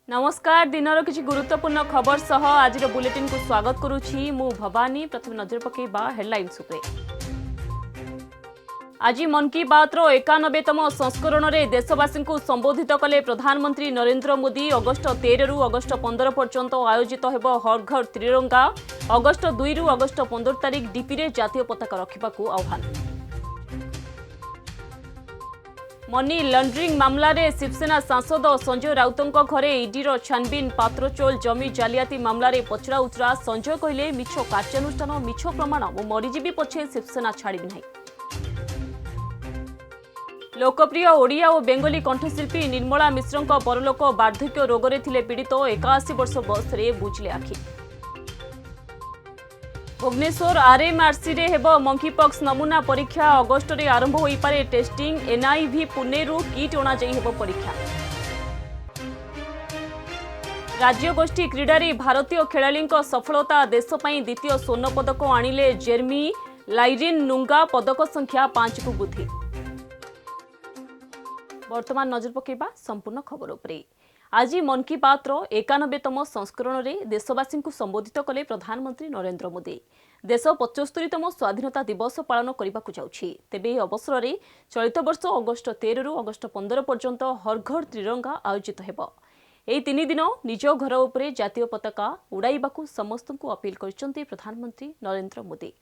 नमस्कार दिनर किसी गुरुत्वपूर्ण खबर सह आज बुलेटिन को स्वागत करुछि मु भवानी। प्रथम नजर पकेबा हेडलाइंस उपरे। आज मन की बात रो 91तम संस्करण में देशवासी को संबोधित कले प्रधानमंत्री नरेंद्र मोदी। अगस्ट 13 रु अगस्ट 15 पर्यंत आयोजित हेब हर घर त्रिरंगा। अगस्ट 2 रु अगस्ट 15 तारिख डीपी रे जातीय पताका रखिबाकू आह्वान। मनी लॉन्ड्रिंग मामला रे शिवसेना सांसद संजय राउतों घरे ईडीर छानबीन। पात्रचोल जमी जालियाती मामला रे पचरा उचरा। संजय कहले मिछ कार्यानुष्ठान मिछ प्रमाण मु मरीजीवी पछे शिवसेना छाड़ी नहीं। लोकप्रिय ओडिया और बेंगली कंठशिल्पी निर्मला मिश्र परलोक। वार्धक्य रोगरे थिले पीड़ित। 81 वर्ष बयस रे बुझले आखि। भुवनेश्वर आरएमआरसी रे हेब मंकीपॉक्स नमूना परीक्षा। अगस्ट रे आरंभ होई पारे टेस्टिंग। एनआईवी पुणे रु किट अणा जाई हेब परीक्षा। राज्यगोष्ठी क्रीडा रे भारतीय खेलाड़ी सफलता। देश पई द्वितीय स्वर्ण पदक आनिले जेर्मी लाइरिन नुंगा। पदक संख्या 5 को वृद्धि। वर्तमान नजर पकेबा संपूर्ण खबर उपरे। आज मन की बात रो 91तम संस्करण में देशवासी को संबोधित कले प्रधानमंत्री नरेंद्र मोदी। देश 75तम स्वाधीनता दिवस पालन करने जाउछि। तेबे एही अवसर में चलित वर्ष अगस्ट 13 रु अगस्ट 15 पर्यंत हर घर त्रिरंगा आयोजित हेब। एही 3 दिन निज घर उपरे जातीय पताका उड़ाइबाकू समस्त को अपील करछन्ती प्रधानमंत्री नरेंद्र मोदी।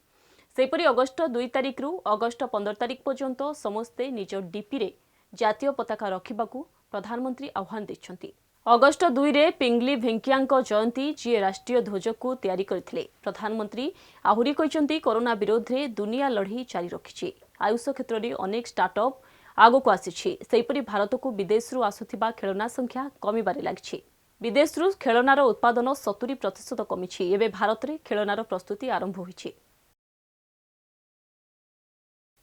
सेपरि अगस्ट 2 तारिख रु अगस्ट 15 तारिख पर्यंत समस्ते निज डीपी रे जातीय पताका रखिबाकू प्रधानमंत्री आह्वान दैछन्ती। अगस्ट 2 रे पिंगली भेंकियांक जयंती जी राष्ट्रीय ध्वज को तैयारी करथिले। प्रधानमंत्री आहुरी कहिसन्ती कोरोना विरोध रे दुनिया लढ़ई जारी रखिछि। आयुष क्षेत्र रे अनेक स्टार्टअप आगो को आसीछि। सेहिपरि भारत को विदेश रु आसुथिबा खेलना संख्या कमिबारे लागिछि। विदेश रु खेलनार उत्पादन 70% कमिछि। एबे भारत रे खेलनार प्रस्तुति आरंभ होइछि।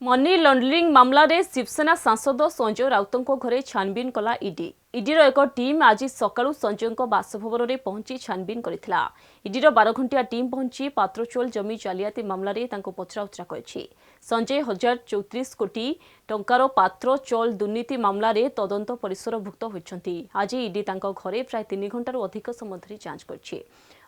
मनी लॉन्ड्रिंग मामला रे शिवसेना सांसद संजय राउतों घरे छानबीन कला ईडी। ईडीर एक टीम आज सकाळु संजय बासभवन में पहुंची छानबीन करथिला। ईडीर 12 घंटिया टीम पहुंची पात्रचोल जमी जालियाती मामला रे तांको पचराउचरा करछि। संजय 1034 कोटी टंकार पात्रचोल दुर्नीति मामला रे तदंत परिसरभुक्त होइछन्ती। आज ईडी तांको घरे प्राय 3 घंटार अधिक समय धरि जांच करछि।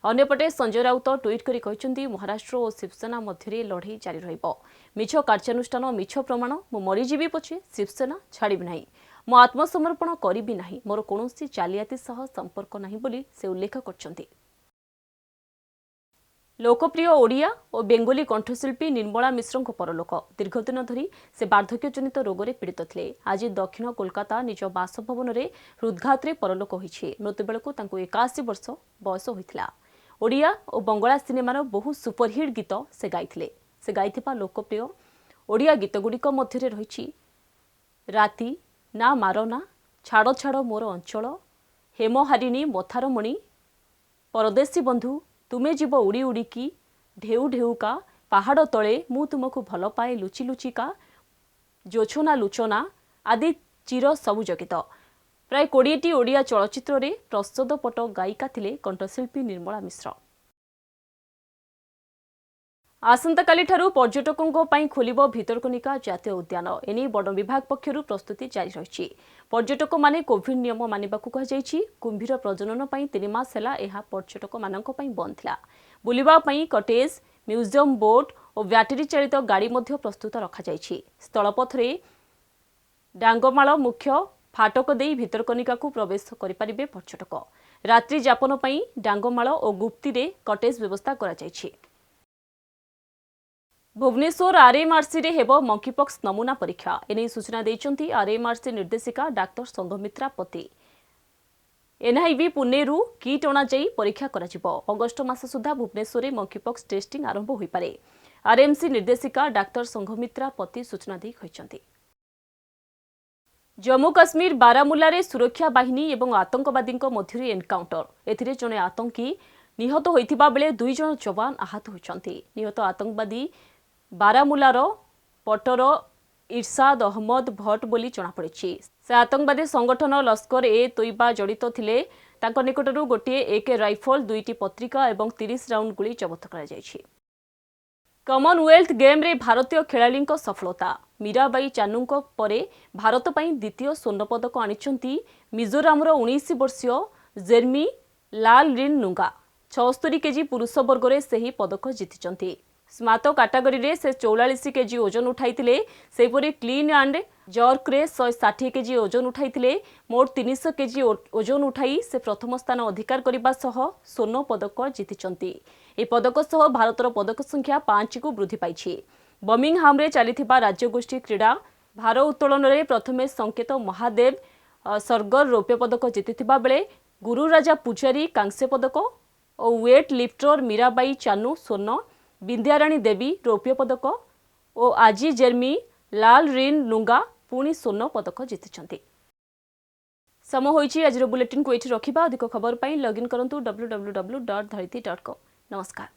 अन्यपटे संजय राउत ट्वीट करी कहते महाराष्ट्र और शिवसेना मध्य लड़ई जारी रहिबो। मिछ कार्यानुष्ठान मिछ प्रमाण मु मरीजीवी पछे शिवसेना छाड़ी नहीं। मु आत्मसमर्पण करी नहीं। मोर कोनोसी जालियाती सह संपर्क नहीं बोली से उल्लेख करछन्ती। लोकप्रिय ओडिया और बेंगली कंठशिल्पी निर्मला मिश्र परलोक। दीर्घदिन धरी से वार्धक्यजनित रोगरे पीड़ित थे। आज दक्षिण कोलकाता निज बासभवन में हृदघात परलोक होइछि। मृत्यु बेलू 81 वर्ष बयस होइथिला। ओडिया और बंगला सिनेमार बहु सुपरहिट गीत से गाइथिले। से गाइथिबा लोकप्रिय ओडिया गीतगुड़िक मध्य रही राति ना मारना, छाड़ छाड़ मोर अंचल, हेमहारिणी मथारमणि, परदेशी बंधु, तुमे जीव उड़ी उड़िकी, ढेउ ढेउका, पहाड़ तले मु तुमको भल पाए लुचि लुचिका, जोछना लुचना आदि चिर सबुज गीत। प्राय 20टी ओडिया चलचित्र रे प्रस्तुतपट गायिका थिले कंठशिल्पी निर्मला मिश्र। आसंताकाली ठारू पर्यटकों पर खोलिबो भितरकनिका जातीय उद्यान। एने वन विभाग पक्षरु प्रस्तुति जारी रही। पर्यटक माने कोविड नियम मानिबाकू कहाଯାଇଛି। कुंभीर प्रजनन पई 3 मास हैला एहा पर्यटक मानक पई बंद थिला। बुलिबा पई कटेज, म्यूजियम, बोट और बैटरी चालित गाड़ी मध्य प्रस्तुत रखा जाइछि। स्थलपथरे डांगमाळ मुख्य फाटक देई भितरकनिका को प्रवेश करिपारिबे पर्यटक। रात्रि जापन पई डांगमाळ और गुप्ती रे कटेज व्यवस्था करा जाइछि। भुवनेश्वर आरएमआरसी रे हेब मंकीपॉक्स नमूना परीक्षा। एने सूचना दैछन्ती आरएमआरसी निर्देशिका डाक्टर संघमित्रा पति। एनआईवी पुणे रु किट अणा जाई परीक्षा करा जिवो। अगस्ट मास सुधा भुवनेश्वर रे मंकीपॉक्स टेस्टिंग आरंभ होई पारे। आरएमसी निर्देशिका डाक्टर संघमित्रा पति सूचना दै कहिसन्ती। जम्मू काश्मीर बारामुला रे सुरक्षा बाहिनी एवं आतंकवादी मध्य एनकाउंटर। एथिरे जणे आतंकी निहत होइथिबा बेले 2 जण जवान आहत होइछन्ती। निहत आतंकवादी बारामुलार पटर इरशाद अहमद भट्ट बोली जଣାपड़ी। से आतंकवादी संगठन लश्कर ए तोयबा जड़ित थिले। तांको निकटरू गोटे AK राइफल, 2टी पत्रिका और 30 राउंड गुली जबत करा जायछि। कॉमनवेल्थ गेम रे भारतीय खेलाड़ी सफलता। मीराबाई चानू परे भारत पई द्वितीय स्वर्ण पदक आनिछन्ती मिजोराम 19 वर्षीय जेर्मी लाल रिन नुंगा 76 केजी पुरुष वर्ग से ही पदक जीति। स्मार्ट कैटेगरी से 44 केजी ओजन उठाई। सेपरी क्लीन एंड जर्क रे 160 केजी ओजन उठाई। मोट 300 केजी ओजन उठाई से प्रथम स्थान अधिकार करने स्वर्ण पदक जीति। यह पदक सह भारतर पदक संख्या 5 को वृद्धि पाई। बर्मिंगहाम रे चलिथिबा राज्यगोष्ठी क्रीड़ा भार उत्तोलन में प्रथमे संकेत महादेव सरगर रौप्य पदक जीतिथिबा बेले गुरुराजा पूजारी कांस्य पदक और वेट लिफ्टर मीराबाई चानू स्वर्ण, बिंद्याराणी देवी रौप्य पदक और आजी जेर्मी लाल रिन नुंगा पुणी स्वर्ण पदक जीति। समय होइछि आज बुलेटिन को एठी रखिबा। अधिक खबर पाई लॉगिन करंतु www.dhariti.com। नमस्कार।